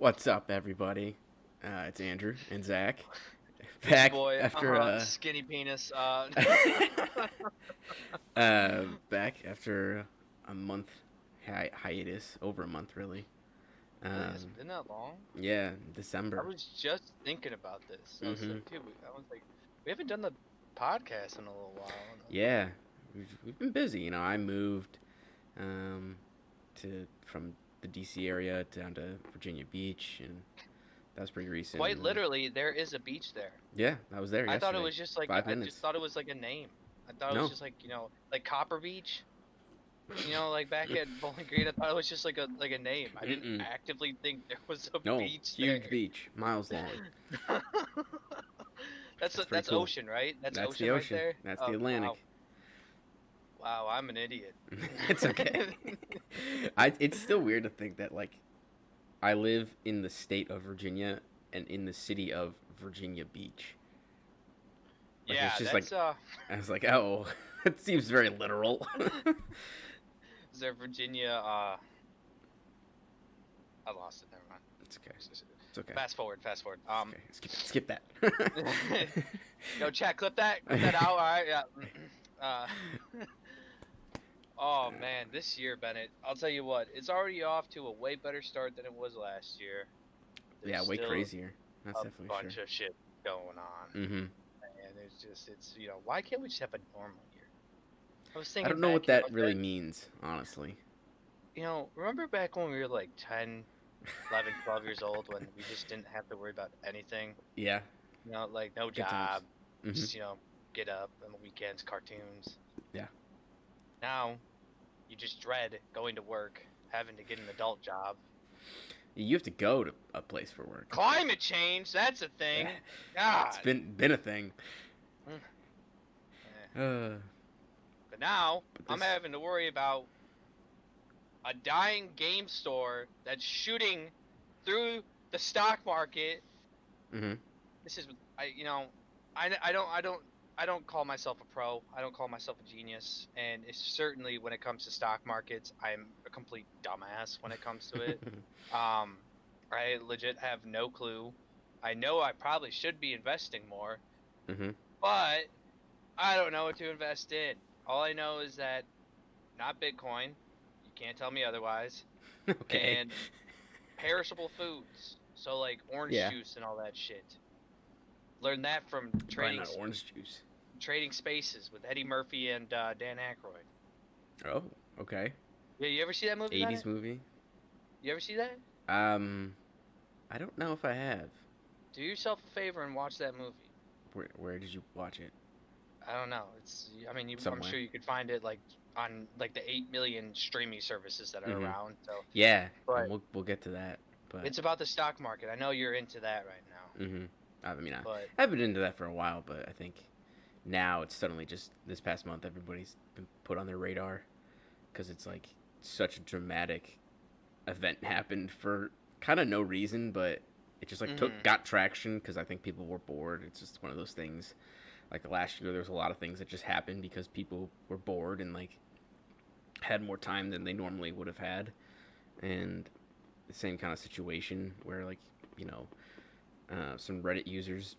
What's up, everybody? It's Andrew and Zach It's your back boy, after skinny penis. back after a month hiatus, over a month really. Really, has Um, it been that long? yeah, I December. was just thinking about this. I was hmm like, dude, we haven't done the podcast in a little while. And Yeah, we've been busy. I moved um, to from the DC area down to Virginia Beach, and that was pretty recent. quite And then literally, there is a beach there. yeah, I was there I thought it yesterday. was just like, Five I just minutes. thought it was like a name. I thought it was No. just like, like Copper Beach. Like back at Bowling Green, I thought it was just like a name. I didn't Mm-mm. actively think there was a No, beach huge there. beach, miles long. That's pretty That's cool. ocean, right? That's That's the ocean right ocean. there. That's the Oh wow, Atlantic. wow, I'm an idiot. It's okay. It's still weird to think that I live in the state of Virginia and in the city of Virginia Beach. Like it's Yeah, just like that's I was like, oh, it seems very literal. is there Virginia I lost it, never mind. It's okay. It's okay. Fast forward. It's okay. Skip that. Yo, chat, clip that out, alright, yeah. uh Oh man, this year, Bennett, I'll tell you what, it's already off to a way better start than it was last year. There's Yeah, way still crazier. That's a definitely bunch of shit going on. true. And it's why can't we just have a normal year? I was I thinking don't know what back, that really means, honestly. remember back when we were like 10, 11, 12 years old when we just didn't have to worry about anything? Yeah, Like no good times. job, hmm just, get up on the weekends, cartoons. Yeah. Now, you just dread going to work, having to get an adult job. You have to go to a place for work. Climate change, that's a thing. It's God. been a thing. Mm. Eh. Uh, But now, but I'm this. having to worry about a dying game store that's shooting through the stock market. hmm This is I don't call myself a pro. I don't call myself a genius, and it's certainly when it comes to stock markets, I'm a complete dumbass when it comes to it. Um, I legit have no clue. I know I probably should be investing more, hmm but I don't know what to invest in. All I know is that not Bitcoin. You can't tell me otherwise. Okay. And perishable foods. So like orange Yeah. juice and all that shit. Learned that from Probably not orange juice. Trading Spaces with Eddie Murphy and Dan Aykroyd. Oh, okay. Yeah, you ever see that movie, Bennett? 80s movie. You ever see that? Um, I don't know if I have. Do yourself a favor and watch that movie. Where did you watch it? I don't know. I'm Somewhere. sure you could find it like on like the 8 million streaming services that are hmm around. So, Yeah, and but we'll get to that. But it's about the stock market. I know you're into that right now. hmm I mean, But I've been into that for a while, but I think now it's suddenly just this past month everybody's been put on their radar because it's like such a dramatic event happened for kind of no reason, but it just like mhm. got traction because I think people were bored. It's just one of those things. Like last year, there was a lot of things that just happened because people were bored and like had more time than they normally would have had, and the same kind of situation where like you know some Reddit users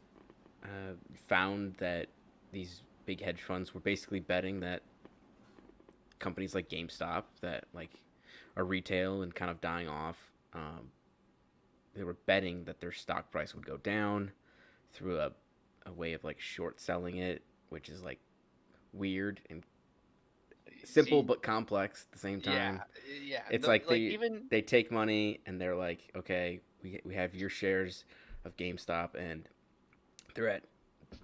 found that these big hedge funds were basically betting that companies like GameStop that like are retail and kind of dying off. They were betting that their stock price would go down through a way of like short selling it, which is like weird and simple See, but complex at the same yeah, time. yeah. It's No, like like they even they take money and they're like, okay, we have your shares of GameStop and they're at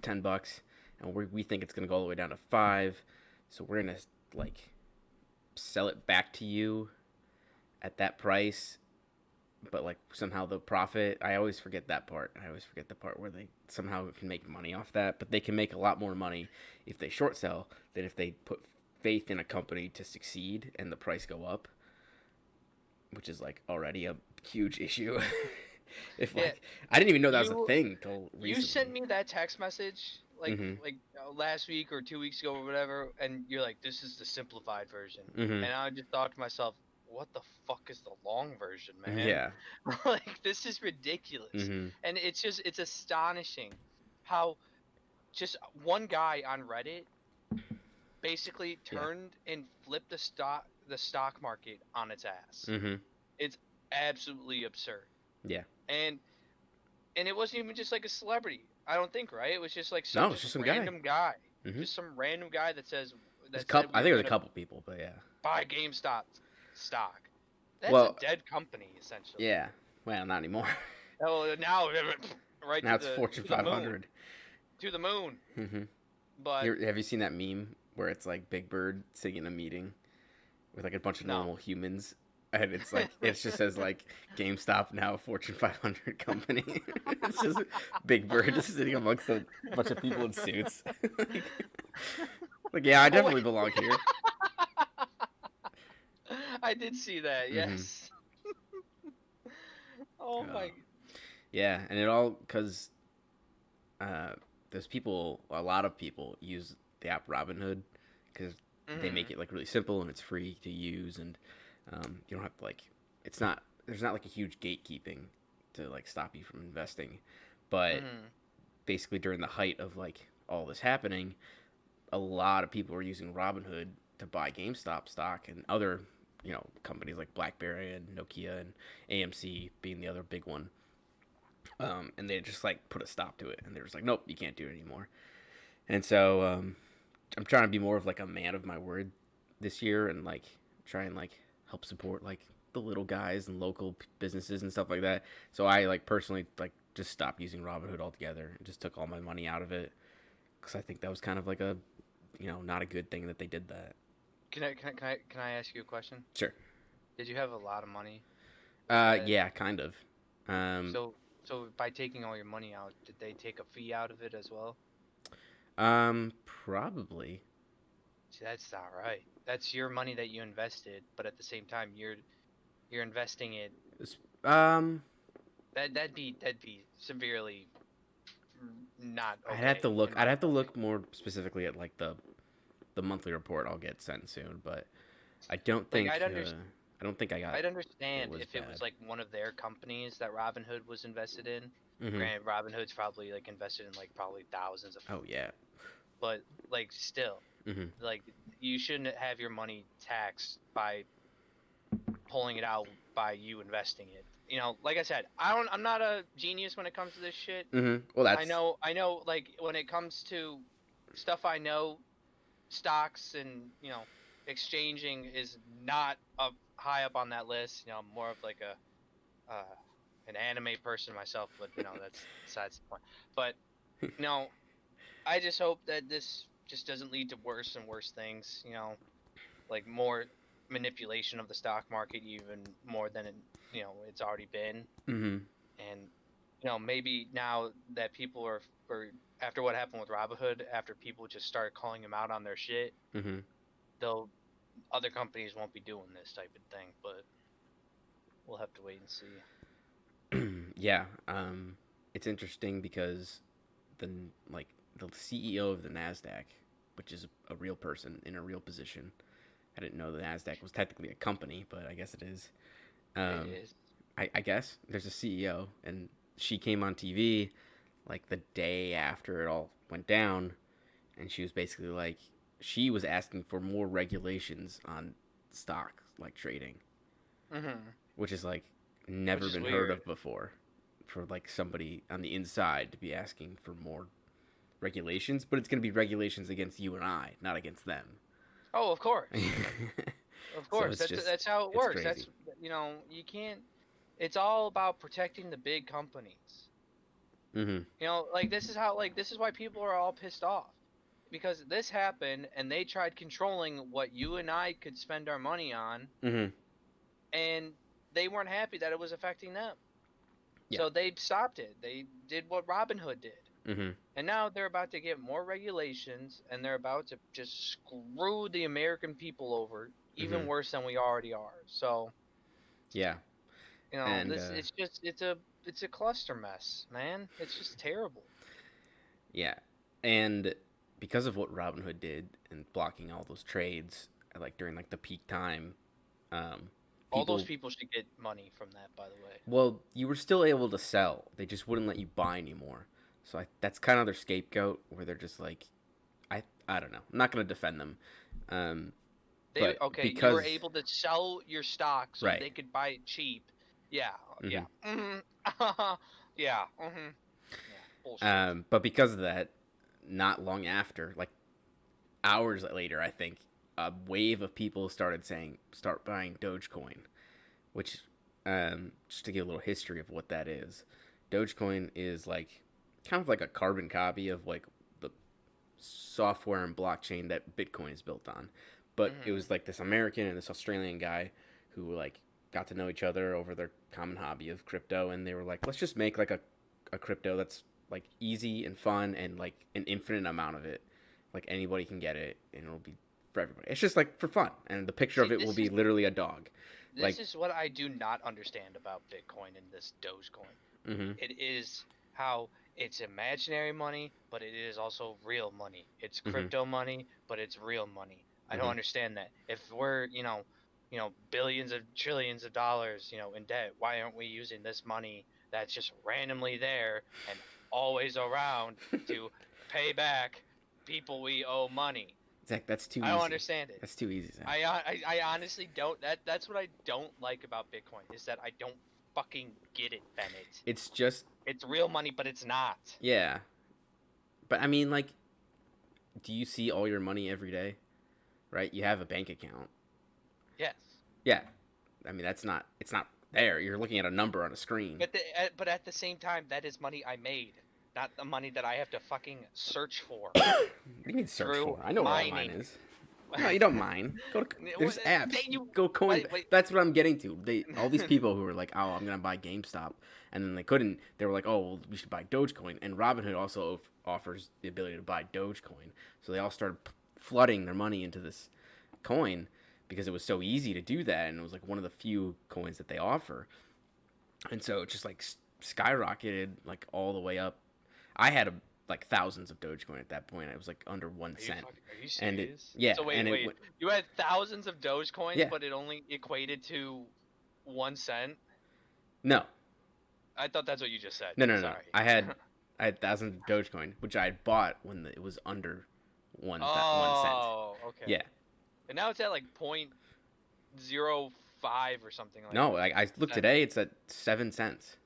$10, and we think it's gonna go all the way down to 5, so we're gonna like sell it back to you at that price, but like somehow the profit. I always forget that part. I always forget the part where they somehow can make money off that, but they can make a lot more money if they short sell than if they put faith in a company to succeed and the price go up, which is like already a huge issue. If yeah, like I didn't even know that was a you thing till you sent recently. me that text message Mhm. last week or 2 weeks ago or whatever, and you're like, "This is the simplified version," Mhm. and I just thought to myself, what the fuck is the long version, man? Yeah. Like, this is ridiculous. Mm-hmm. And it's astonishing how just one guy on Reddit basically Yeah. turned and flipped the stock market on its ass. Mm-hmm. It's absolutely absurd. Yeah. And it wasn't even just like a celebrity. I don't think, right? It was just like some No, it's just just some guy. random guy. Mm-hmm. Just some random guy that There's a said couple. we I were think there's a gonna couple people, but yeah. buy GameStop stock. That's a Well, dead company essentially. yeah. Well, not anymore. Oh, now right Now it's Fortune to the moon, 500. to the moon. Mm-hmm. But Have you seen that meme where it's like Big Bird sitting in a meeting with like a bunch of no. normal humans, and it's like it just says like GameStop now a Fortune 500 company. It's just Big Bird just sitting amongst a bunch of people in suits. Like, yeah, I Oh wait, definitely belong here. I did see that. Mm-hmm. Yes. Oh Uh, my. yeah, and it all because uh, there's people, a lot of people use the app Robinhood because they make Mhm. it like really simple and it's free to use, and you don't have to like. It's not there's not like a huge gatekeeping to like stop you from investing, but Mhm. basically during the height of like all this happening, a lot of people were using Robinhood to buy GameStop stock and other companies like BlackBerry and Nokia and AMC being the other big one. And they just like put a stop to it, and they were just like, nope, you can't do it anymore. And so I'm trying to be more of like a man of my word this year, and like try and like help support like the little guys and local businesses and stuff like that. So I like personally like just stopped using Robinhood altogether and just took all my money out of it because I think that was kind of like a not a good thing that they did that. Can I ask you a question? Sure. Did you have a lot of money? That Yeah, kind of. Um, so by taking all your money out, did they take a fee out of it as well? Probably. See, that's not right. That's your money that you invested, but at the same time you're investing it. Um, That'd be severely not I'd have to okay look. in I'd my have to book. look more specifically at like the monthly report I'll get sent soon, but I don't Like think I don't think I got I'd it understand was if it was bad. like one of their companies that Robinhood was invested in. Mm-hmm. Granted, Robinhood's probably like invested in like probably thousands of, Oh yeah. but like still, Mm-hmm. like you shouldn't have your money taxed by pulling it out by you investing it. Like I said, I'm not a genius when it comes to this shit. Mm-hmm. Well, I that's know I know like when it comes to stuff I know, stocks and, exchanging is not up high up on that list. I'm more of like an anime person myself, but that's besides the point. But no, I just hope that this just doesn't lead to worse and worse things, like more manipulation of the stock market, even more than it's already been. mm-hmm. And maybe now that people are after what happened with Robinhood, after people just started calling him out on their shit, Mm-hmm. they'll other companies won't be doing this type of thing. But we'll have to wait and see. Yeah. It's interesting because the like the CEO of the Nasdaq, which is a real person in a real position. I didn't know the Nasdaq was technically a company, but I guess it is. It Um, is. I guess there's a CEO, and she came on TV like the day after it all went down, and she was basically like, she was asking for more regulations on stock like trading, Hmm. which is like Which never is been heard weird. of before, for like somebody on the inside to be asking for more regulations, but it's going to be regulations against you and I, not against them. Oh, of course. Of So course. it's That's just that's how it it's works. crazy. You can't. It's all about protecting the big companies. Mm-hmm. Like this is why people are all pissed off because this happened and they tried controlling what you and I could spend our money on, Mm-hmm. and they weren't happy that it was affecting them. Yeah. So they stopped it. They did what Robinhood did. Mm-hmm. And now they're about to get more regulations and they're about to just screw the American people over Mm-hmm. even worse than we already are. So, Yeah. And this it's a cluster mess, man. It's just terrible. yeah, and because of what Robinhood did and blocking all those trades, like during like the peak time, um, All those people. people should get money from that, by the way. Well, you were still able to sell. They just wouldn't let you buy anymore. So that's kind of their scapegoat, where they're just like, I don't know. I'm not gonna defend them, um, They but okay, you were because able to sell your stock so right. they could buy it cheap. Yeah, yeah. Hmm. Yeah. Yeah. Bullshit. But because of that, not long after, like hours later, I think a wave of people start buying Dogecoin, which just to give a little history of what that is. Dogecoin is like kind of like a carbon copy of like the software and blockchain that Bitcoin is built on. But it Mhm. was like this American and this Australian guy who like got to know each other over their common hobby of crypto, and they were like, let's just make like a crypto that's like easy and fun and like an infinite amount of it. Like anybody can get it and it'll be for everybody. It's just like for fun. And the picture See, of it will be literally a dog. this Like, is what I do not understand about Bitcoin and this Dogecoin. mm-hmm, It is how it's imaginary money, but it is also real money. It's mm-hmm, crypto money, but it's real money. I don't mm-hmm. understand that. If we're, billions of trillions of dollars, in debt, why aren't we using this money that's just randomly there and always around to pay back people we owe money? Zach, that's too I don't easy. understand it. That's too easy, Zach. I honestly don't. That's what I don't like about Bitcoin is that I don't fucking get it, Bennett. It's just, It's real money, but it's not. yeah. But I mean, like, do you see all your money every day? Right? You have a bank account. Yes. Yeah. I mean, it's not there. You're looking at a number on a screen. But at the same time, that is money I made, not the money that I have to fucking search for What do you mean search through for? I know where all mine mining. is. No, you don't mine. There's apps. Go coin. Wait, wait. That's what I'm getting to. All these people who were like, oh, I'm gonna buy GameStop, and then they couldn't. They were like, oh, well, we should buy Dogecoin, and Robinhood also offers the ability to buy Dogecoin. So they all started flooding their money into this coin because it was so easy to do that, and it was like one of the few coins that they offer. And so it just like skyrocketed like all the way up. I had like thousands of Dogecoin at that point. It was like under 1 cent, Are you and it serious? yeah, So and it wait. You had thousands of Dogecoins, yeah, but it only equated to 1 cent. no, I thought that's what you just said. no. Sorry. I had thousands of Dogecoin, which I had bought when it was under 1 cent. Oh, okay. Yeah, And now it's at like 0.05 or something like no, like I looked that. today, it's at 7 cents.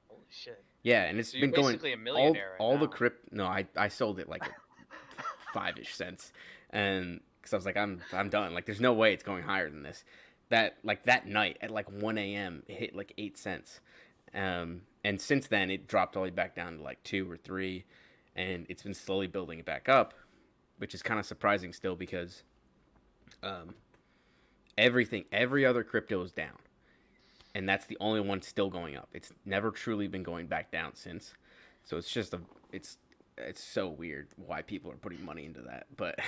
Holy shit. Yeah, and it's So you're been going basically a millionaire right all the now. No, I sold it like at 5-ish cents, and because I was like I'm done. Like there's no way it's going higher than this. That night at like 1 a.m. it hit like 8 cents, and since then it dropped all the way back down to like 2 or 3, and it's been slowly building it back up, which is kind of surprising still because um, every other crypto is down, and that's the only one still going up. It's never truly been going back down since. So it's just it's so weird why people are putting money into that, but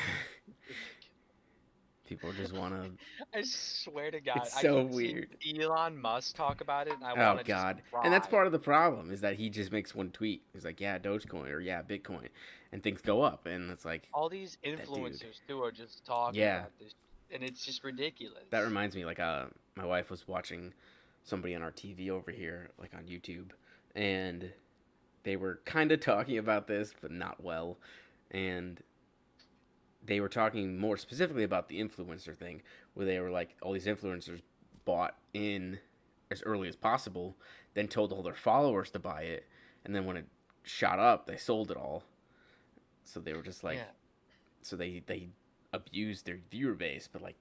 people just want to. I swear to God, It's I so keep weird. seeing Elon Musk talk about it, and I Oh want to just God, cry. and that's part of the problem is that he just makes one tweet. He's like, "Yeah, Dogecoin" or "Yeah, Bitcoin," and things go up, and it's like, All these that dude. influencers too are just talking Yeah, about this, and it's just ridiculous. that reminds me. Like, my wife was watching somebody on our TV over here, like on YouTube, and they were kind of talking about this, but not well, and they were talking more specifically about the influencer thing, where they were like, all these influencers bought in as early as possible, then told all their followers to buy it, and then when it shot up, they sold it all. So they were just like, Yeah, so they abused their viewer base, but like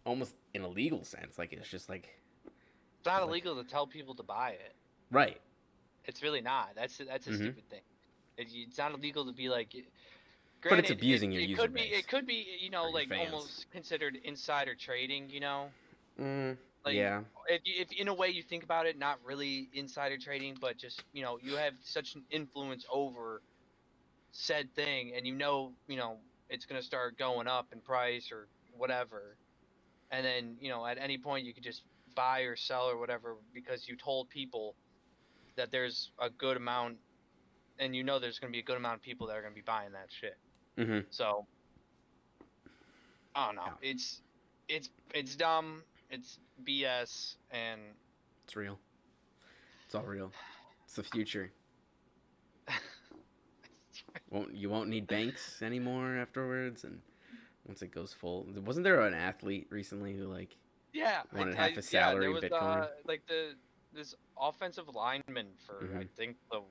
almost in a legal sense, like it's just like, it's not it's like illegal to tell people to buy it. right, It's really not. That's a mm-hmm. stupid thing. It's not illegal to be like. But it's Granted, abusing your user it base could be or your like fans. almost considered insider trading. Like Yeah, if in a way you think about it, not really insider trading, but just you have such an influence over said thing, and it's gonna start going up in price or whatever, and then at any point you could just buy or sell or whatever because you told people that there's a good amount, and there's gonna be a good amount of people that are gonna be buying that shit. mm-hmm. So I don't know. Yeah. It's dumb. It's BS, and It's real. It's all real. It's the future. You won't need banks anymore afterwards, and once it goes full, wasn't there an athlete recently who like yeah, wanted half his yeah. salary There in was Bitcoin? like this offensive lineman for I Mhm. think the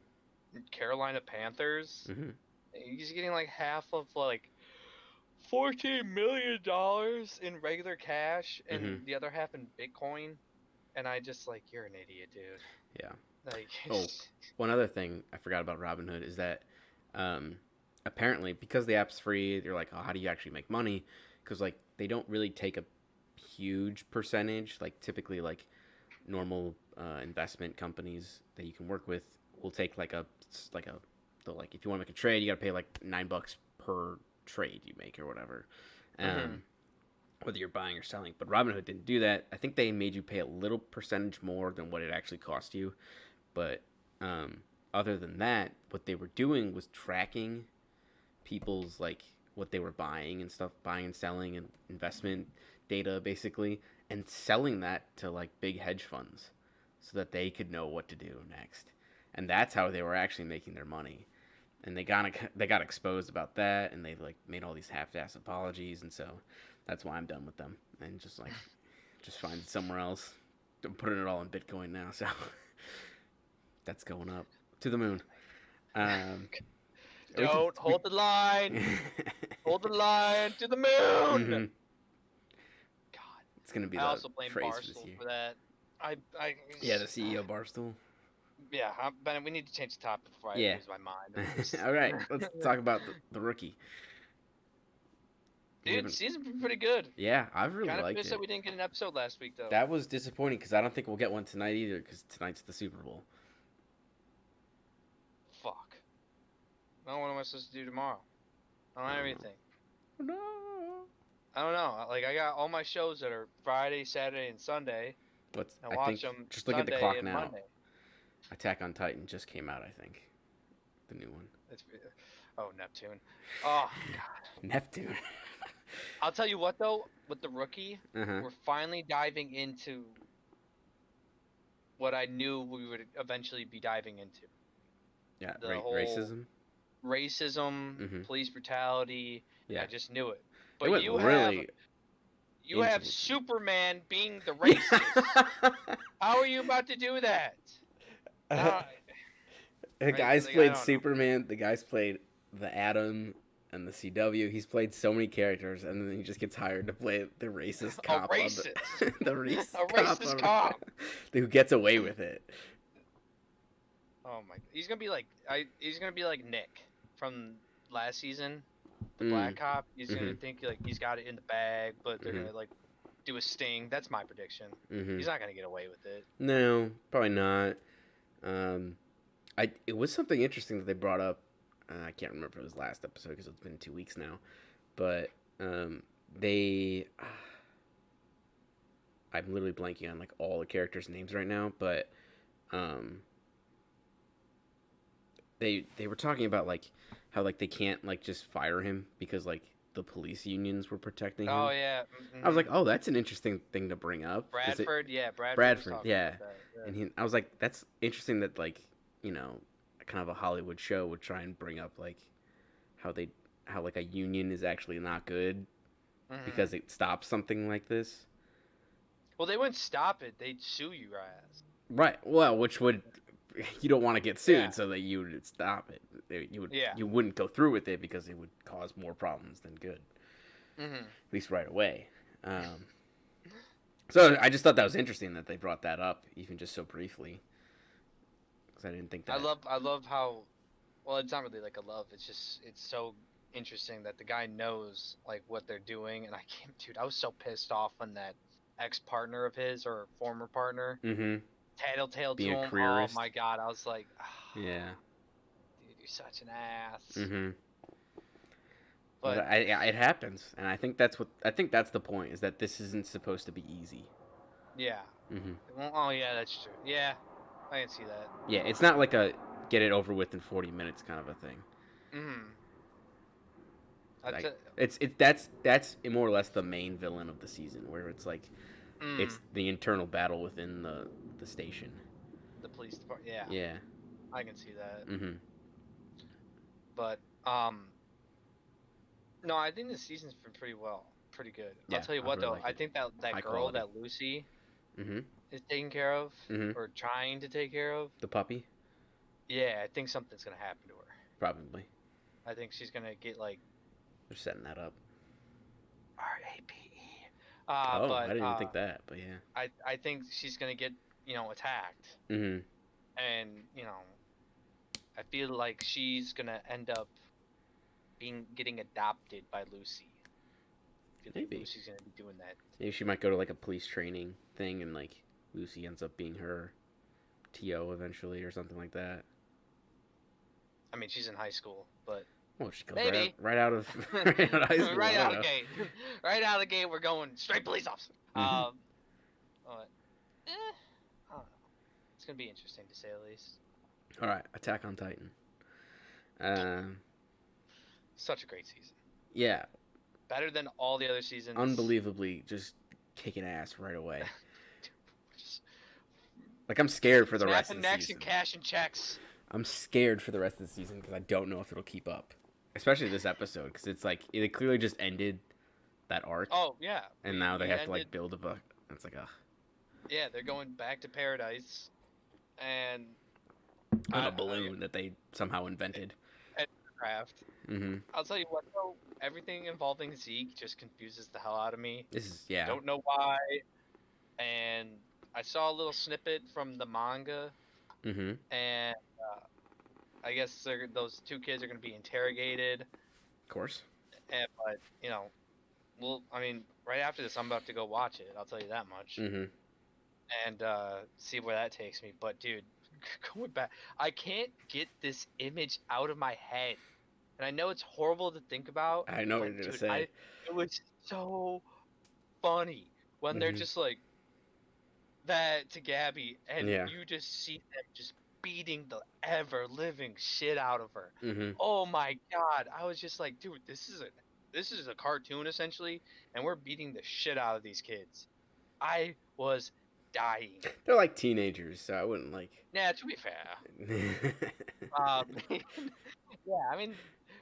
Carolina Panthers. Mhm. He's getting like half of like $14 million in regular cash, Mhm. and the other half in Bitcoin. And I just like, you're an idiot, dude. Yeah. Like, Oh, one other thing I forgot about Robinhood is that um, apparently because the app's free, they're like, oh, how do you actually make money? Because like they don't really take a huge percentage. Like typically, like normal investment companies that you can work with will take like a like if you want to make a trade, you got to pay like $9 per trade you make or whatever. mm-hmm. Um, whether you're buying or selling. But Robinhood didn't do that. I think they made you pay a little percentage more than what it actually cost you. But other than that, what they were doing was tracking people's like what they were buying and stuff, buying and selling and investment data basically, and selling that to like big hedge funds so that they could know what to do next. And that's how they were actually making their money. And they got exposed about that, and they like made all these half-ass apologies, and so that's why I'm done with them and just find it somewhere else. I'm putting it all in Bitcoin now, so that's going up to the moon. Um, we could Don't hold the line. Hold the line to the moon. hmm God, It's gonna be I the also blame phrase for this Barstool year. for that. I, Yeah, the CEO Barstool. yeah, but we need to change the topic before I Yeah. lose my mind. I'm just... All right, let's talk about the rookie. You Dude, haven't? season's been pretty good. Yeah, I've really Kind of liked pissed that it. we didn't get an episode last week, though. That was disappointing because I don't think we'll get one tonight either because tonight's the Super Bowl. Fuck. Well, what am I supposed to do tomorrow? I don't I have don't know. anything. No. I don't know. Like, I got all my shows that are Friday, Saturday, and Sunday. I I watch think them just look at the Sunday clock and now. Monday. Attack on Titan just came out. I think the new one. It's, oh, Neptune. Oh, God. Neptune. I'll tell you what, though, with the rookie, Uh-huh. we're finally diving into what I knew we would eventually be diving into. Yeah, The whole racism. racism, Mm-hmm. police brutality. Yeah, I just knew it. they But went really you into have it. Superman being the Yeah. racist. How are you about to do that? Uh, The guys like, I played don't know. Superman. The guys played the Atom and the CW. He's played so many characters, and then he just gets hired to play the racist A cop on the racist. the racist A cop racist on cop. who gets away with it. Oh my! He's gonna be like He's gonna be like Nick from last season, the black Mm. cop. He's gonna Mm-hmm. think like he's got it in the bag, but they're Mm-hmm. gonna like do a sting. That's my prediction. Mm-hmm. He's not gonna get away with it. No, probably not. Um, it was something interesting that they brought up. I can't remember if it was last episode because it's been 2 weeks now, but they. I'm literally blanking on like all the characters' names right now, but um, they were talking about like how like they can't like just fire him because like the police unions were protecting Oh him. yeah. I was like, Mm-hmm. oh, that's an interesting thing to bring up because it Bradford. Yeah, Bradford was Bradford, talking yeah, about that. and I was like, that's interesting that like you know, kind of a Hollywood show would try and bring up like how they how like a union is actually not good Yeah. Mm-hmm. because it stops something like this. Well, they wouldn't stop it. They'd sue your ass. Right. Well, which would you don't want to get sued, Yeah. so that you would stop it. Yeah. You wouldn't go through with it because it would cause more problems than good, Mm-hmm. at least right away. So I just thought that was interesting that they brought that up, even just so briefly, because I didn't think that. I love how, well, it's not really like a love. It's just, it's so interesting that the guy knows like what they're doing, and I can't, dude. I was so pissed off when that ex-partner of his or former partner Mm-hmm. tattletale to Being a him. Oh careerist. my god, I was like, Yeah. dude, you're such an ass. Mm-hmm. But it happens, and I think that's the point is that this isn't supposed to be easy. yeah. Mm-hmm. Well, oh yeah, that's true. Yeah, I can see that. Yeah, it's not like a get it over with in 40 minutes kind of a thing. Mm-hmm. Like that's more or less the main villain of the season, where it's like Mm, It's the internal battle within the station. the police department. Yeah, Yeah. I can see that. Mhm. But no, I think this season's been pretty good. I'll Yeah, tell you I've what really though, liked I it. think that High girl quality. that Lucy Mhm. is taking care of Mhm. or trying to take care of. The puppy, Yeah, I think something's gonna happen to her. probably. I think she's gonna get like They're setting that up. RAPE. Oh, I But didn't even think that, but yeah. I think she's gonna get attacked, Mhm. and I feel like she's gonna end up getting adopted by Lucy. I feel like Maybe. Lucy's gonna be doing that. Maybe she might go to like a police training thing, and like Lucy ends up being her TO eventually, or something like that. I mean, she's in high school, but Well, she goes maybe right out of right out of high school. I right don't out of the know. gate, right out of the gate, we're going straight police officer. Mhm. But, I don't know. It's gonna be interesting to say the least. All right, Attack on Titan. Um, Such a great season. yeah, Better than all the other seasons. unbelievably just kicking ass right away. Just Like I'm scared for the rest of snapping the necks and season. cashing checks. I'm scared for the rest of the season because I don't know if it'll keep up, especially this episode because it's like it clearly just ended that arc, Oh yeah, and now they we have to ended. like build a book. It's like ugh, Yeah, they're going back to paradise, and on a I balloon that they somehow invented. craft. Mm-hmm. I'll tell you what though, everything involving Zeke just confuses the hell out of me. This is yeah. Don't know why. And I saw a little snippet from the manga, Mm-hmm. and I guess those two kids are going to be interrogated. Of course. But well, I mean, right after this, I'm about to go watch it. I'll tell you that much, Mm-hmm. and see where that takes me. But dude, going back, I can't get this image out of my head, and I know it's horrible to think about, I know what but you're gonna dude, say. it was so funny when they're Mm-hmm. just like that to Gabby, and Yeah. you just see them just beating the ever living shit out of her. Mm-hmm. Oh my god! I was just like, dude, this is a cartoon essentially, and we're beating the shit out of these kids. I was dying. They're like teenagers, so I wouldn't like. Yeah, to be fair. Um, yeah, I mean,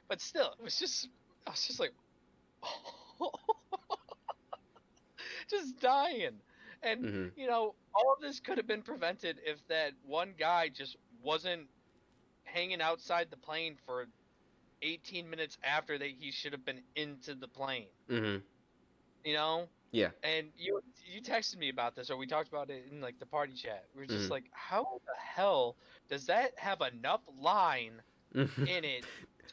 but still, I was just like, just dying. And mm-hmm. all of this could have been prevented if that one guy just wasn't hanging outside the plane for 18 minutes after that he should have been into the plane. Mm-hmm. You know? Yeah. And you texted me about this, or we talked about it in like the party chat. We are just Mm-hmm. like, how the hell does that have enough line in it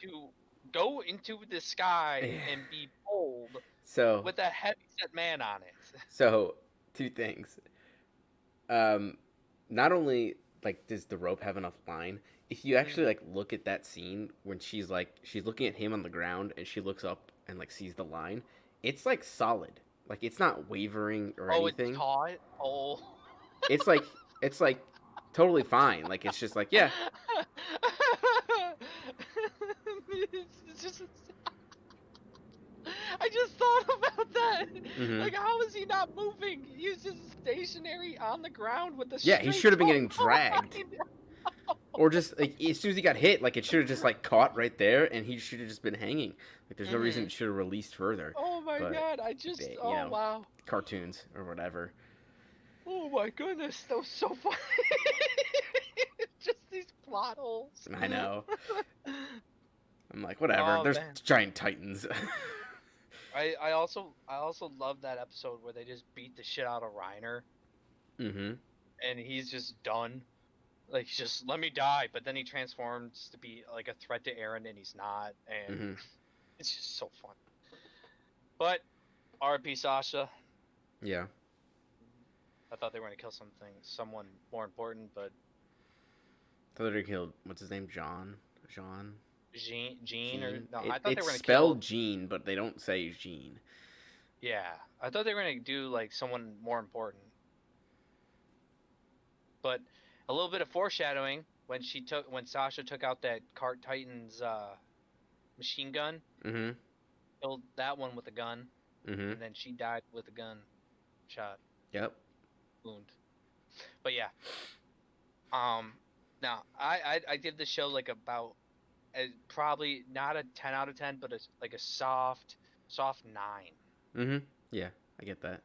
to go into the sky and be pulled So with a heavy set man on it? so two things. Not only like does the rope have enough line, if you actually like look at that scene when she's looking at him on the ground and she looks up and like sees the line, it's like solid. Like it's not wavering or Oh, it's anything. taut. Oh. It's like it's like totally fine. Like it's just like yeah. It's just. I just thought about that. Mm-hmm. Like, how is he not moving? He's just stationary on the ground with a Yeah, he straight should have been taut getting dragged. line. Or just like as soon as he got hit, like it should have just like caught right there, and he should have just been hanging. Like there's no reason it should have released further. Oh my But god! Oh wow! cartoons or whatever. Oh my goodness, that was so funny. Just these plot holes. I know. I'm like, whatever. Oh There's man. giant titans. I also love that episode where they just beat the shit out of Reiner, mm-hmm. and he's just done. Like, he's just let me die, but then he transforms to be like a threat to Eren, and he's not, and Mm-hmm. it's just so fun. But R.P. Sasha. Yeah. I thought they were gonna kill someone more important, but I thought they killed what's his name? Jean. Jean or no? I thought It's they were gonna spelled kill. Jean, but they don't say Jean. Yeah, I thought they were gonna do like someone more important. But a little bit of foreshadowing when Sasha took out that Cart Titan's machine gun, Mm-hmm. killed that one with a gun, Mm-hmm. and then she died with a gun shot. Yep. wound. But yeah, um, now I give the show like about probably not a 10 out of 10, but it's like a soft 9. Yeah, I get that.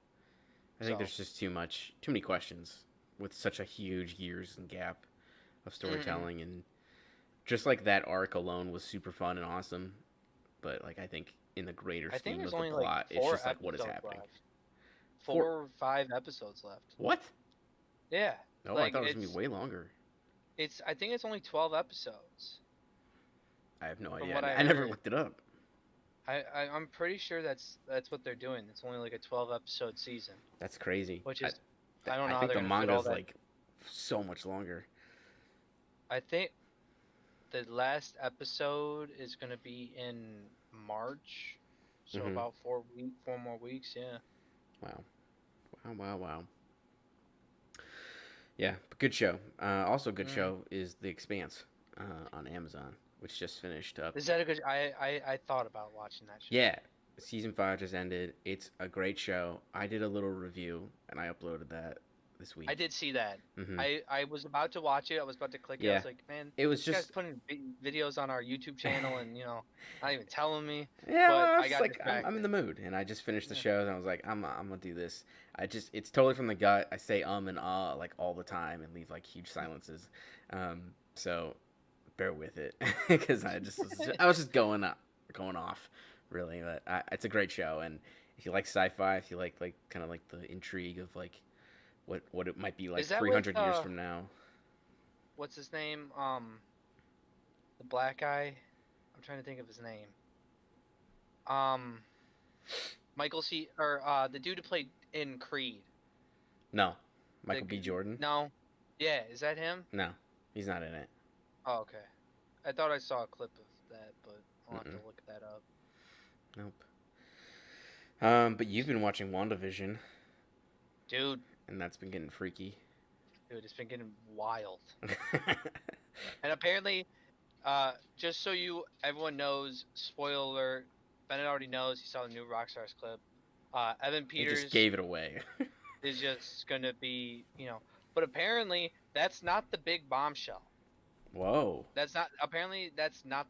I think So there's just too many questions with such a huge years and gap of mhm. storytelling, and just like that arc alone was super fun and awesome. But like I think in the greater I think scheme there's of the only like plot, it's four just like what is episodes happening. left. Four 4 or 5 episodes left. what? Yeah, Oh, I like thought it was gonna be way longer. it's I think it's only 12 episodes I have no from idea. what I I never heard. looked it up. I'm pretty sure that's what they're doing. It's only like a 12 episode season, That's crazy. which is I don't I know how think they're the gonna fit all manga's that. like so much longer. I think the last episode is gonna be in March, so Mm-hmm. about 4 more weeks. Yeah. Wow. Wow. Wow. Wow. Yeah, but good show. Also, good Mm. show is The Expanse on Amazon, which just finished up. Is that a good? I thought about watching that show. Yeah, season 5 just ended. It's a great show. I did a little review and I uploaded that this I week. did see that. Mm-hmm. I was about to watch it. I was about to click it. I Yeah, was like, man, it was this guy's just. putting videos on our YouTube channel, and not even telling me. Yeah, But well, I was I just got like, I'm in the distracted. mood, and I just finished the Yeah. show, and I was like, I'm gonna do this. It's totally from the gut. I say and like all the time, and leave like huge silences. So bear with it, because I was just going off, really. But it's a great show, and if you like sci-fi, if you like kind of like the intrigue of like what it might be like Is that with 300 years from now. what's his name? The black guy. I'm trying to think of his name. Um, Michael C. or the dude who played in Creed. No, The Michael B. Jordan. no, yeah, is that him? No, he's not in it. Oh, okay. I thought I saw a clip of that, but I'll have to Mm-mm. look that up. Nope. But you've been watching WandaVision, Dude, and that's been getting freaky. it's been getting wild. And apparently, just so everyone knows, spoiler alert, Bennett already knows. He saw the new Rockstars clip. Evan He just Peters gave it away. is just gonna be, but apparently that's not the big bombshell. Whoa. That's not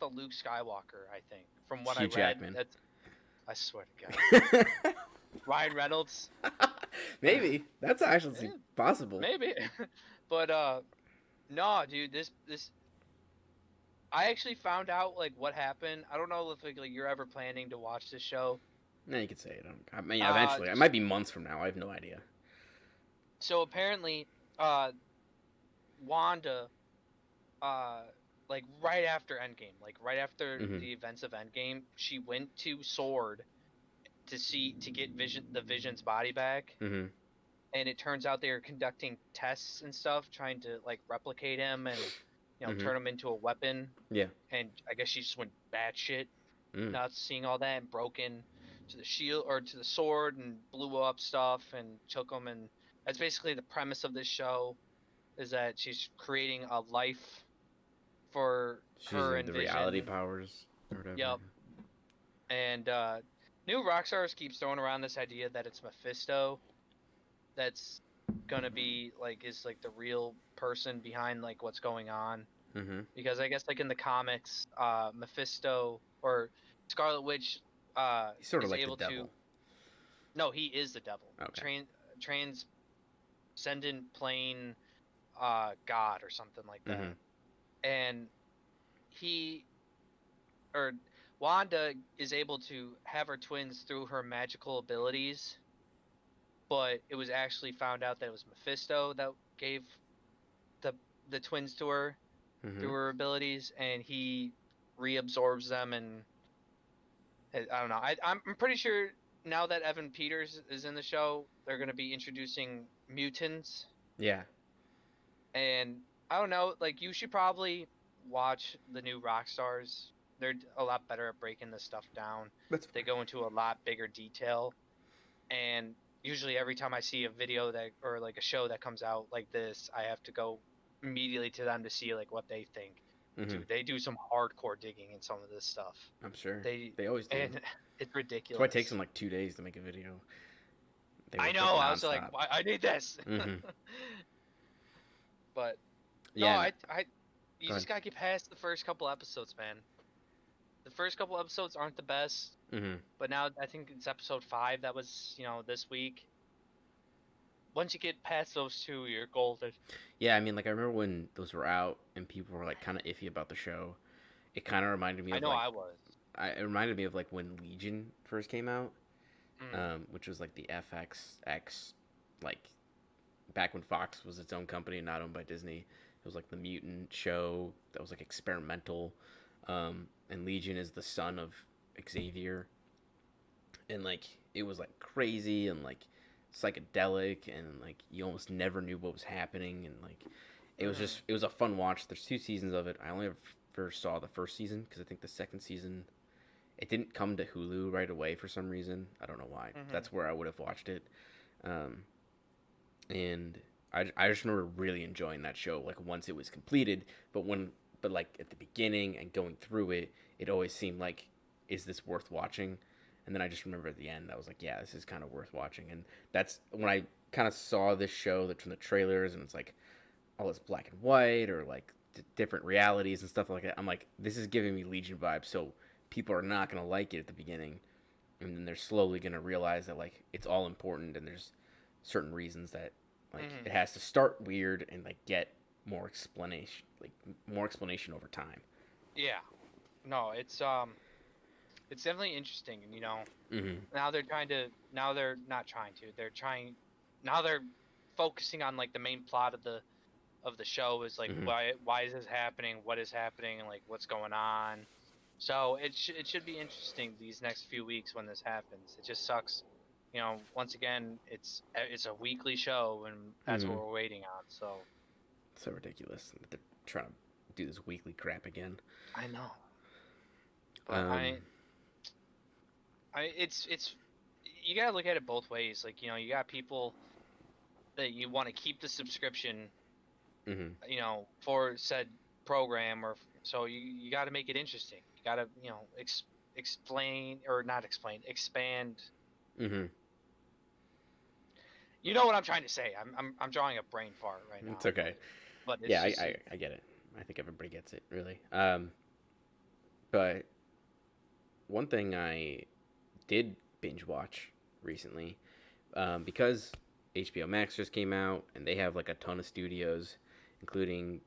the Luke Skywalker. I think from what I Hugh read, Jackman. I swear to God, Ryan Reynolds. Maybe that's actually Eh, possible. maybe, but no, dude, this I actually found out like what happened. I don't know if like you're ever planning to watch this show. No, you could say it. I mean, eventually, it Just might be months from now. I have no idea. so apparently, uh, Wanda, uh, like right after Endgame, like right after Mm-hmm. the events of Endgame, she went to Sword to get the Vision's body back, Mm-hmm. and it turns out they were conducting tests and stuff, trying to like replicate him and Mm-hmm. turn him into a weapon. Yeah. And I guess she just went batshit Mm. nuts seeing all that and broke in to the shield or to the sword and blew up stuff and took them. And that's basically the premise of this show, is that she's creating a life for She's her using and the reality Vision. powers or whatever. Yep. And new Rockstars keeps throwing around this idea that it's Mephisto that's gonna be like is like the real person behind like what's going on. Mm-hmm. Because I guess like in the comics, Mephisto or Scarlet Witch He's sort of is like the able to. devil. No, he is the devil. Okay. Transcendent plane god or something like Mm-hmm. that. And he or Wanda is able to have her twins through her magical abilities, but it was actually found out that it was Mephisto that gave the twins to her Mm-hmm. through her abilities, and he reabsorbs them. And I don't know. I'm pretty sure now that Evan Peters is in the show, they're going to be introducing mutants. Yeah. And I don't know. Like you should probably watch the new Rockstars. They're a lot better at breaking this stuff down. They go into a lot bigger detail. And usually every time I see a video that or like a show that comes out like this, I have to go immediately to them to see like what they think. Mm-hmm. Dude, they do some hardcore digging in some of this stuff. I'm sure They they always do. and it's That's why it takes ridiculous. them like 2 days to make a video. They I worked know. like I was like, nonstop. I need this. Mm-hmm. But no, Yeah. you Go ahead. just gotta get past the first couple episodes, man. The first couple episodes aren't the best, Mm-hmm. but now I think it's episode 5 that was, this week. Once you get past those two, you're golden. Yeah, I mean, like I remember when those were out and people were like kind of iffy about the show. It kind of reminded me I of know like I was. it reminded me of like when Legion first came out, Mm, which was like the FXX, like back when Fox was its own company, not owned by Disney. It was like the mutant show that was like experimental, and Legion is the son of Xavier, and like it was like crazy and like psychedelic, and like you almost never knew what was happening, and like mm, it was a fun watch. There's 2 seasons of it. I only first saw the first season because I think the second season it didn't come to Hulu right away for some reason. I don't know why. mm-hmm. That's where I would have watched it. Um, and I just remember really enjoying that show like once it was completed, but like at the beginning and going through it, it always seemed like, is this worth watching? And then I just remember at the end I was like, yeah, this is kind of worth watching. And that's when I kind of saw this show that from the trailers, and it's like all this black and white or like different realities and stuff like that. I'm like, this is giving me Legion vibes. So people are not gonna like it at the beginning, and then they're slowly gonna realize that like it's all important, and there's certain reasons that like Mm-hmm. it has to start weird and like get more explanation over time. Yeah. No, it's definitely interesting, and Mm-hmm. now they're trying to. Now they're not trying to. They're trying. Now they're focusing on like the main plot of the show is like Mm-hmm. why is this happening? What is happening? And like what's going on? So it should be interesting these next few weeks when this happens. It just sucks. Once again, it's a weekly show, and that's Mm-hmm. what we're waiting on. So So ridiculous that they're trying to do this weekly crap again. I know, but Um. it's you gotta look at it both ways. Like you got people that you want to keep the subscription, Mm-hmm. for said program, or so you got to make it interesting. You got to explain or not explain, expand. Mm-hmm. You know what I'm trying to say. I'm drawing a brain fart right It's now, okay. but it's Yeah, just I get it. I think everybody gets it, really. But one thing I did binge watch recently, because HBO Max just came out and they have like a ton of studios, including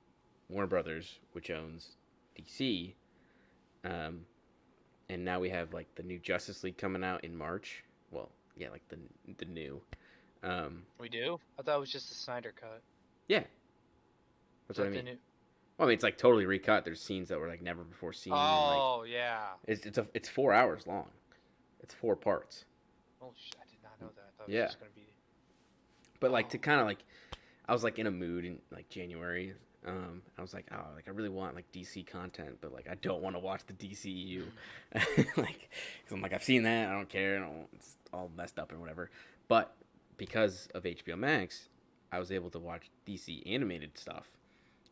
Warner Brothers, which owns DC. Um, and now we have like the new Justice League coming out in March. Well, yeah, like the new. Um, we do. I thought it was just the Snyder cut. yeah, Is that's what I that the mean. new? Well, I mean, it's like totally recut. There's scenes that were like never before seen, and like Oh yeah. it's 4 hours long. It's 4 parts. Oh I did not know that. I thought it was Yeah, just gonna be. but like to Oh. kind of like, I was like in a mood in like January. I was like, oh, like I really want like DC content, but like I don't want to watch the DCU, like, because I'm like I've seen that. I don't care. It's all messed up and whatever. But because of HBO Max, I was able to watch DC animated stuff,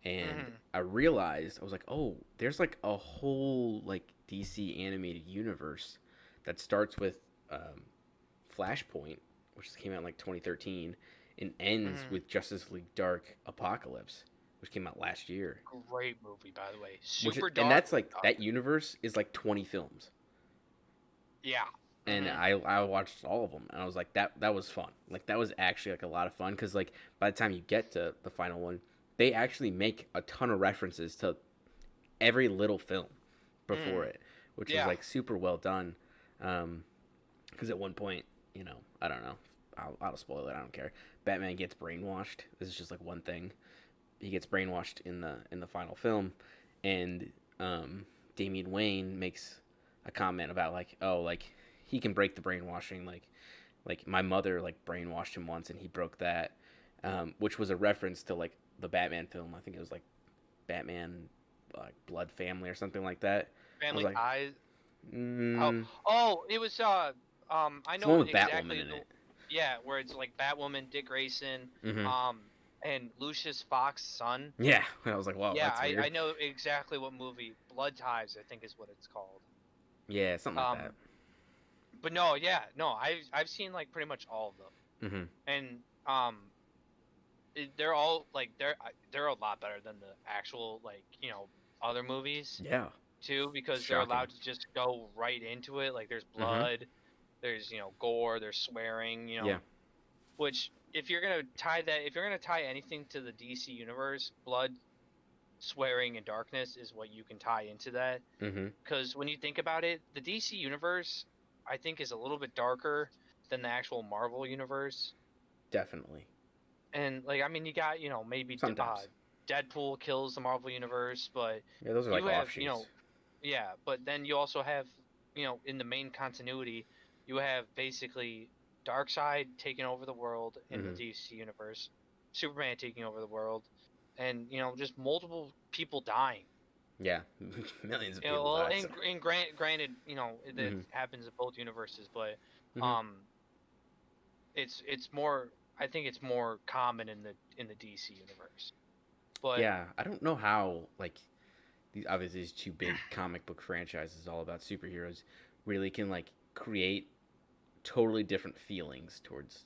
and Mm-hmm. I realized I was like, oh, there's like a whole like DC animated universe that starts with um, Flashpoint, which came out in like 2013, and ends Mm-hmm. with Justice League Dark Apocalypse, which came out last year. Great movie, by the way. Which is, Super and dark, that's but like that universe is like 20 films, yeah. and Mm-hmm. I watched all of them, and I was like that was fun. Like that was actually like a lot of fun because like by the time you get to the final one, they actually make a ton of references to every little film before Mm. it, which was Yeah. like super well done. Because at one point, I don't know, I'll spoil it. I don't care. Batman gets brainwashed. This is just like one thing. He gets brainwashed in the final film, and Damian Wayne makes a comment about like, oh, like he can break the brainwashing. Like my mother like brainwashed him once, and he broke that, which was a reference to like the Batman film. I think it was like Batman, like Blood Family or something like that. I was Family like, Ties. Oh, mm, oh, it was I it's the one know with Batwoman exactly in it. yeah, where it's like Batwoman, Dick Grayson, Hmm. um, and Lucius Fox's son. Yeah, I was like, wow, Yeah, that's I weird. know exactly what movie. Blood Ties, I think is what it's called. Yeah, something like that. Um, but no, yeah, no, I've seen like pretty much all of them. Mm-hmm. and um, they're all like they're a lot better than the actual like other movies Yeah. too, It's because they're shocking. allowed to just go right into it. Like there's Mm-hmm. blood, there's gore, there's swearing, Yeah. which if you're gonna tie anything to the DC universe, blood, swearing, and darkness is what you can tie into that. Mm-hmm. Because when you think about it, the DC universe, I think, is a little bit darker than the actual Marvel universe. Definitely. And like, I mean, you got maybe Sometimes. Deadpool kills the Marvel universe, but Yeah, those are you like have offshoots. yeah, but then you also have in the main continuity, you have basically Darkseid taking over the world in the Mm-hmm. DC universe, Superman taking over the world, and just multiple people dying. Yeah. Millions of people Well, die. So. granted, that Mm-hmm. happens in both universes, but Mm-hmm. um, it's more. I think it's more common in the DC universe. But Yeah. I don't know how like these obviously these two big comic book franchises all about superheroes really can like create totally different feelings towards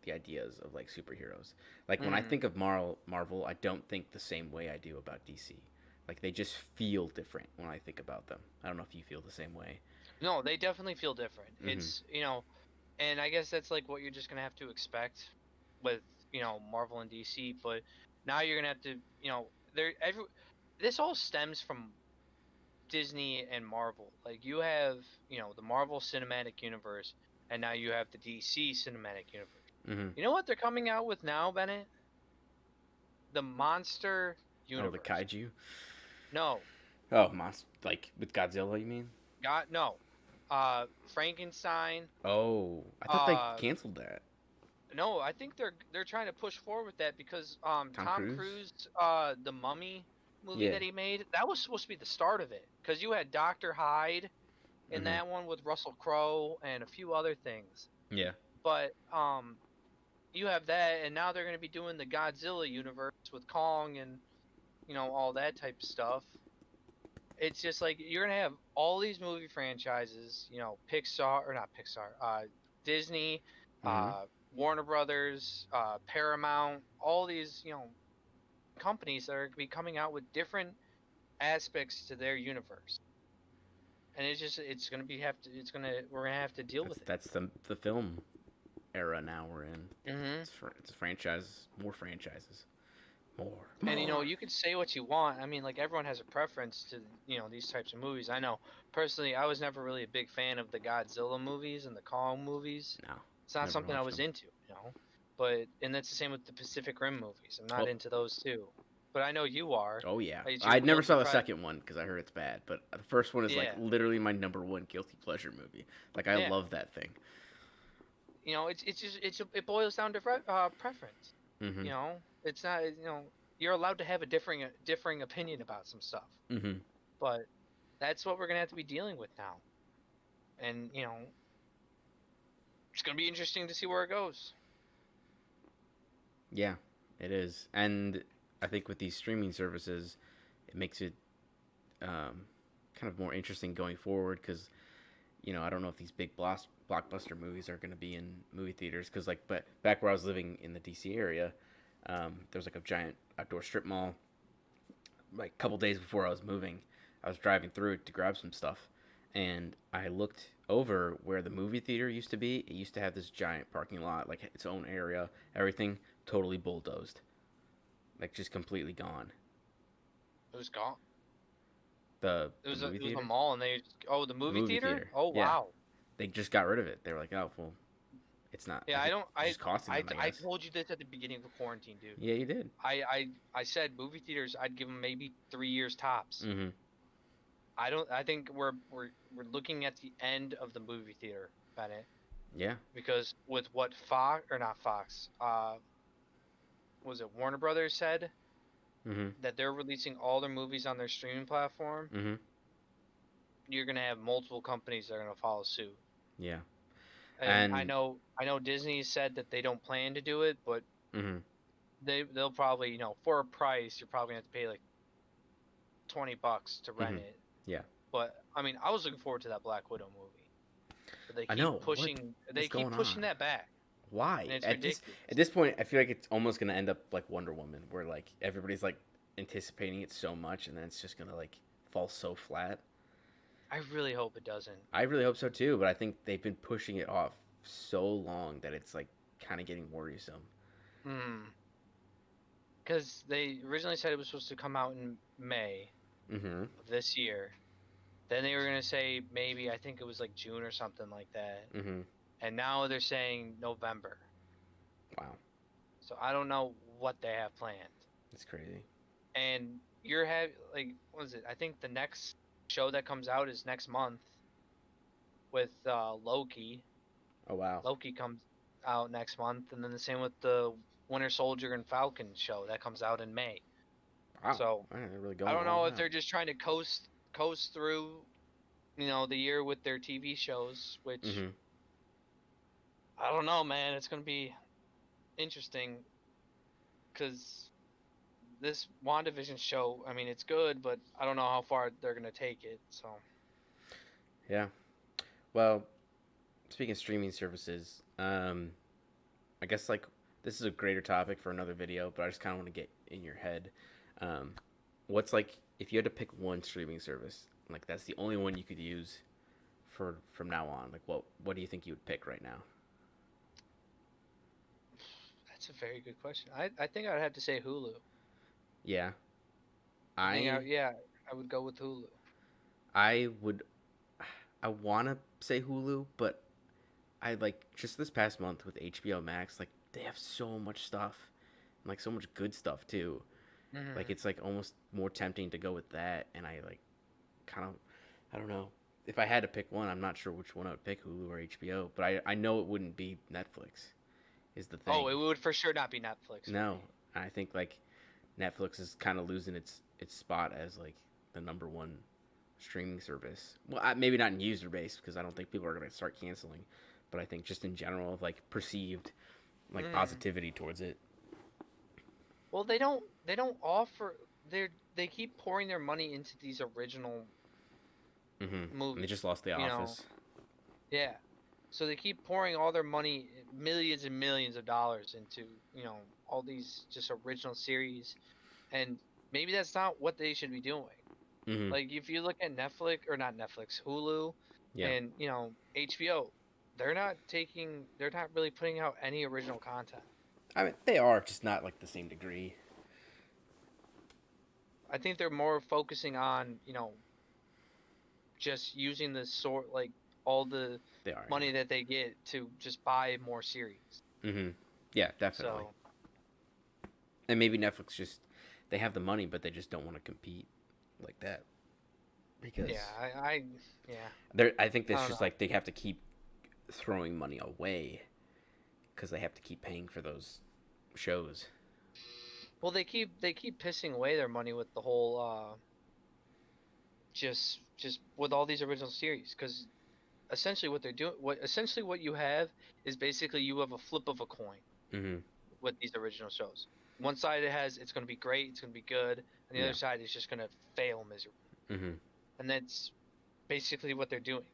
the ideas of like superheroes. Like when I mm, think of Marvel, I don't think the same way I do about DC. Like they just feel different when I think about them. I don't know if you feel the same way. no, they definitely feel different. Mm-hmm. It's and I guess that's like what you're just gonna have to expect with Marvel and DC. But now you're gonna have to there every this all stems from Disney and Marvel. Like you have the Marvel Cinematic Universe, and now you have the DC Cinematic Universe. Mm-hmm. You know what they're coming out with now, Bennett? The Monster Oh, the Universe. kaiju. No, Oh, monster like with Godzilla, you mean? got no. Frankenstein. Oh, I thought they Uh, canceled that. no, I think they're trying to push forward with that because Tom Tom Cruise. Cruise the Mummy movie Yeah. that he made, that was supposed to be the start of it, because you had Doctor Hyde in Mm-hmm. that one with Russell Crowe and a few other things. Yeah. But you have that, and now they're going to be doing the Godzilla universe with Kong and all that type of stuff. It's just like you're going to have all these movie franchises, Pixar or not Pixar, Disney, Mm-hmm. uh, Warner Brothers, Paramount, all these companies that are going to be coming out with different aspects to their universe, and it's going to be have to it's going to we're going to have to deal with That's the film era now we're in. it. It's a franchise, more franchises, more, And more. you could say what you want. I mean, like everyone has a preference to these types of movies. I know personally, I was never really a big fan of the Godzilla movies and the Kong movies. No, It's not never something I watched was them. into. But and that's the same with the Pacific Rim movies. I'm not Oh, into those too. But I know you are. oh yeah. It's your I never guilty saw the pride. second one because I heard it's bad, but the first one is like Yeah, literally my number one guilty pleasure movie. Like I yeah. love that thing. It's just it boils down to preference. Mm-hmm. It's not you're allowed to have a differing opinion about some stuff, Mm-hmm. but that's what we're gonna have to be dealing with now. And it's gonna be interesting to see where it goes. Yeah, it is, and I think with these streaming services, it makes it kind of more interesting going forward because I don't know if these big blockbuster movies are going to be in movie theaters because like but back where I was living in the DC area, there was like a giant outdoor strip mall. Like a couple days before I was moving, I was driving through it to grab some stuff, and I looked over where the movie theater used to be. It used to have this giant parking lot, like its own area, everything totally bulldozed, like just completely gone. It was gone. The movie It was a theater, mall, and the the movie movie theater. theater, Oh yeah, wow. they just got rid of it. They were like, oh well, it's not. I Yeah, I think don't. it's just costing them, I I guess. told you this at the beginning of quarantine, dude. Yeah, you did. I said movie theaters. I'd give them maybe 3 years tops. Mm-hmm. I don't. I think we're looking at the end of the movie theater, Bennett, Yeah. because with what Fox or not Fox, was it Warner Brothers said Mm-hmm. that they're releasing all their movies on their streaming platform. Mm-hmm. You're gonna have multiple companies that are gonna follow suit. Yeah. And And I know Disney said that they don't plan to do it, but mm-hmm. they'll probably for a price you're probably gonna have to pay like $20 to rent Mm-hmm. it. Yeah. But I mean, I was looking forward to that Black Widow movie, but I know what they is keep going pushing on. that back. and Why? it's At this ridiculous. at this point, I feel like it's almost gonna end up like Wonder Woman, where like everybody's like anticipating it so much, and then it's just gonna like fall so flat. I really hope it doesn't. I really hope so too, but I think they've been pushing it off so long that it's like kind of getting worrisome. Hmm. Because they originally said it was supposed to come out in May Mm-hmm. of this year. Then they were gonna say maybe I think it was like June or something like that. Mm-hmm. And now they're saying November. Wow, So I don't know what they have planned. that's crazy. And you're like what is it? I think the next show that comes out is next month with Loki. Oh wow, Loki comes out next month, and then the same with the Winter Soldier and Falcon show that comes out in May. wow, So they're really I going don't all know if out. they're just trying to coast through, the year with their TV shows, which Mm-hmm. I don't know, man. It's gonna be interesting because this WandaVision show, I mean, it's good, but I don't know how far they're gonna take it. So Yeah. Well, speaking of streaming services, I guess like this is a greater topic for another video, but I just kind of want to get in your head. Um, what's like if you had to pick one streaming service, like that's the only one you could use for from now on? Like what do you think you would pick right now? that's a very good question. I think I'd have to say Hulu. Yeah, I think I yeah, I would go with Hulu. I would I want to say Hulu, but I like just this past month with HBO Max, like they have so much stuff, and, like so much good stuff too. Like Hmm. it's like almost more tempting to go with that, and I like kind of I don't know. If I had to pick one, I'm not sure which one I would pick, Hulu or HBO, but I know it wouldn't be Netflix is the Oh, thing. it would for sure not be Netflix for No, me. I think like Netflix is kind of losing its spot as like the number one streaming service. Well, maybe not in user base because I don't think people are going to start canceling, but I think just in general of like perceived like Mm. positivity towards it. Well, they don't offer they keep pouring their money into these original Mm-hmm. And they movies. just lost The You know, Office. yeah. So they keep pouring all their money, millions and millions of dollars into, all these just original series, and maybe that's not what they should be doing. Mm-hmm. Like if you look at Netflix or not Netflix, Hulu, Yeah. and HBO, they're not really putting out any original content. I mean, they are just not like the same degree. I think they're more focusing on, just using the sort like all the They are, money yeah. that they get to just buy more series. Mm-hmm. Yeah, definitely. So And maybe Netflix just they have the money, but they just don't want to compete like that because yeah, I yeah, they're. I think I that's don't just know. like they have to keep throwing money away because they have to keep paying for those shows. Well, they keep pissing away their money with the whole just with all these original series because essentially what they're doing what you have is basically you have a flip of a coin Mm-hmm. with these original shows. One side it has it's going to be great, it's going to be good, and the Yeah. other side is just going to fail miserably. Mm-hmm. And that's basically what they're doing.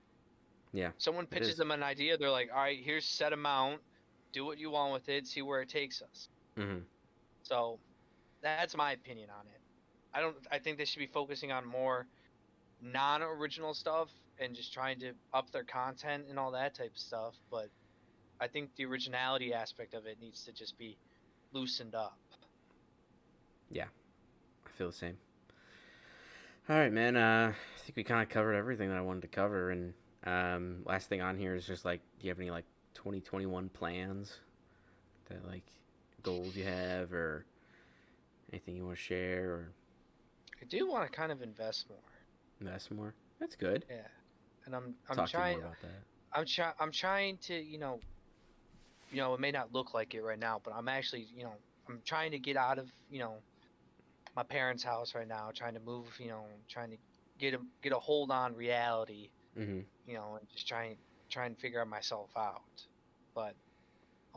Yeah. Someone It pitches is. them an idea, they're like, "All right, here's set amount, do what you want with it, see where it takes us." Mm-hmm. So that's my opinion on it. I think they should be focusing on more non-original stuff and just trying to up their content and all that type of stuff. But I think the originality aspect of it needs to just be loosened up. Yeah. I feel the same. All right, man. I think we kind of covered everything that I wanted to cover, and last thing on here is just like, do you have any like 2021 plans that like goals you have or anything you want to share or I do want to kind of invest more. invest more? That's good. Yeah, and I'm Talk to you more trying about that. I'm trying to it may not look like it right now, but I'm actually I'm trying to get out of my parents' house right now, trying to move, trying to get a hold on reality, Mm-hmm. and just try and figure out myself out. But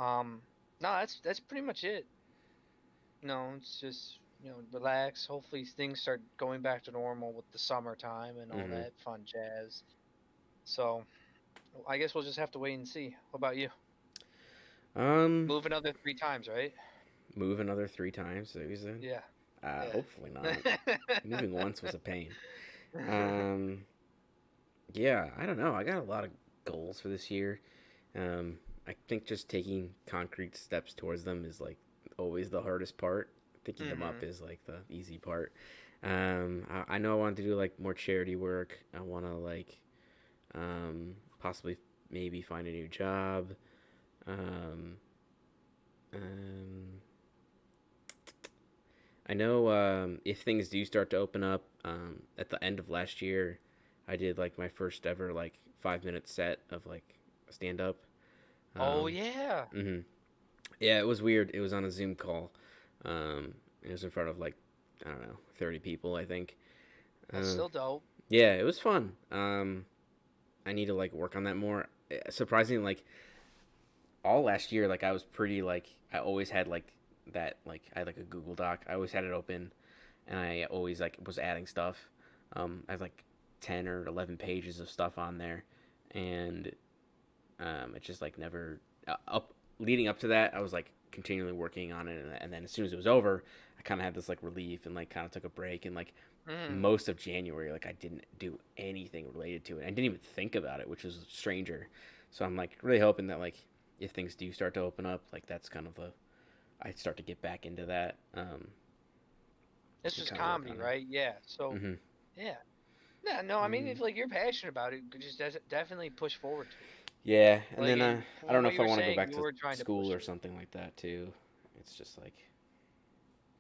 um, no, that's pretty much it. It's just relax. Hopefully things start going back to normal with the summertime and all Mm-hmm. that fun jazz. So I guess we'll just have to wait and see. What about you? Um, Move another 3 times, right? move another 3 times. So you said. Yeah. Hopefully not. Yeah. Moving once was a pain. Um, yeah, I don't know. I got a lot of goals for this year. I think just taking concrete steps towards them is like always the hardest part. Thinking them up Mhm. is like the easy part. I know I want to do like more charity work. I want to like possibly maybe find a new job. Um, um, I know if things do start to open up, at the end of last year, I did like my first ever like 5 minute set of like stand up. Oh Um, yeah. hmm Yeah, it was weird. It was on a Zoom call. It was in front of like I don't know 30 people, I think. That's Uh, still dope. yeah, it was fun. I need to like work on that more. Surprisingly, like all last year, like I was pretty like I always had like that like I had like a Google Doc. I always had it open, and I always like was adding stuff. I had like 10 or 11 pages of stuff on there, and it just like never up leading up to that. I was like continually working on it, and then as soon as it was over, I kind of had this like relief and like kind of took a break and like Mm. most of January, like I didn't do anything related to it. I didn't even think about it, which was stranger. So I'm like really hoping that like if things do start to open up, like that's kind of a I start to get back into that It's and just kind of work comedy, on that. right? Yeah. So Mm-hmm. yeah. Yeah. No, I mean, Mm-hmm. if like you're passionate about it, just definitely push forward to it. Yeah, and Like then I from don't know what if you I were want to go saying, back you to were trying to school push or it. something like that too. It's just like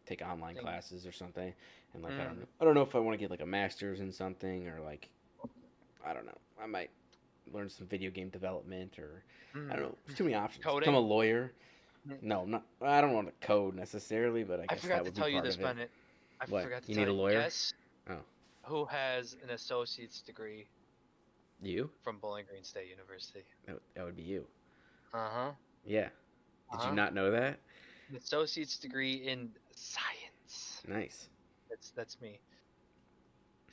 take online Think. classes or something, and like Mm. I don't know if I want to get like a master's in something or like I don't know. I might learn some video game development or I don't Mm. know. There's too many options. Become a Coding. lawyer. Mm. No, I'm not. I don't want to code necessarily, but I I guess forgot that to would be tell you part this, of it. Bennett. I What? forgot to You need tell a you. lawyer? Guess Oh, who has an associate's degree you? from Bowling Green State University? That would be you. Uh-huh. Yeah. Did you Uh-huh. not know that? An associate's degree in science. Nice. That's me.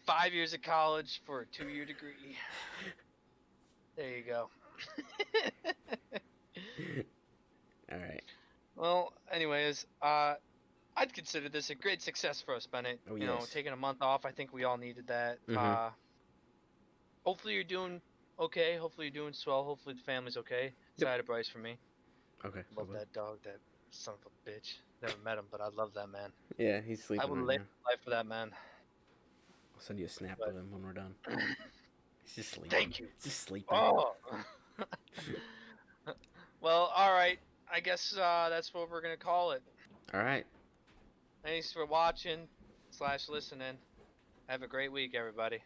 5 years of college for a 2-year degree. There you go. All right. Well, anyways, I'd consider this a great success for us, Bennett. Oh You know, yes. taking a month off, I think we all needed that. Mm-hmm. Hopefully you're doing okay. Hopefully you're doing swell. Hopefully the family's okay. Say Yep. hi to Bryce for me. Okay. I Love will. that dog, that son of a bitch. Never met him, but I love that man. Yeah, he's I sleeping would right lay now. my life for that man. I'll send you a snap of But him when we're done. He's just sleeping. thank you. He's just sleeping. Oh. Well, all right. I guess that's what we're gonna call it. All right. Thanks for watching / listening. Have a great week, everybody.